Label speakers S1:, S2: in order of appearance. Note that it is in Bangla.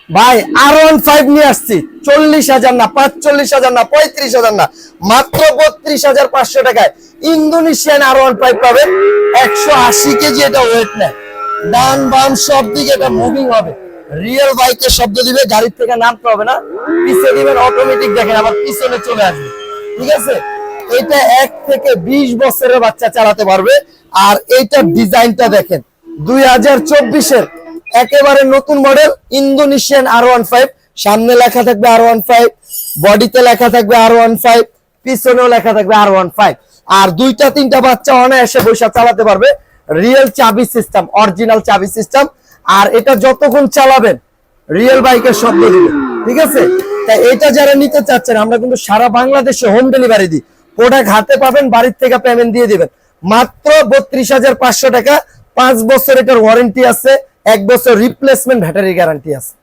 S1: ভাই R15 নিয়ে আসছি 40,000 না 45,000 না 35,000 না মাত্র 32,500 টাকায় ইন্দোনেশিয়ান R15 পাবেন। 180 কেজি এটা ওয়েট নেয়, ডান বাম সব দিকে এটা মুভিং হবে, রিয়েল বাইকের শব্দ দিবে, গাড়ির থেকে নামতে হবে না, পিছে দিবেন অটোমেটিক, দেখেন আবার পিছনে চলে আসবে। ঠিক আছে, এটা 1 থেকে 20 বছরের বাচ্চা চালাতে পারবে। আর এইটার ডিজাইনটা দেখেন, 2024 এর একেবারে নতুন মডেল ইন্দোনেশিয়ান R15। সামনে লেখা থাকবে R15, বডিতে লেখা থাকবে R15, পিছনেও লেখা থাকবে R15। আর 2-3টা বাচ্চা অনায়াসে বসে চালাতে পারবে, রিয়েল চাবি সিস্টেম, অরিজিনাল চাবি সিস্টেম। আর এটা যতক্ষণ চালাবেন রিয়েল বাইকের শব্দ দিবে। ঠিক আছে, তাই এটা যারা নিতে চাচ্ছেন, আমরা কিন্তু সারা বাংলাদেশে হোম ডেলিভারি দিই। প্রোডাক্ট হাতে পাবেন, বাড়ির থেকে পেমেন্ট দিয়ে দিবেন মাত্র 32,500 টাকা। 5 বছর এটার ওয়ারেন্টি আছে, 1 বছর রিপ্লেসমেন্ট ব্যাটারি গ্যারান্টি আছে।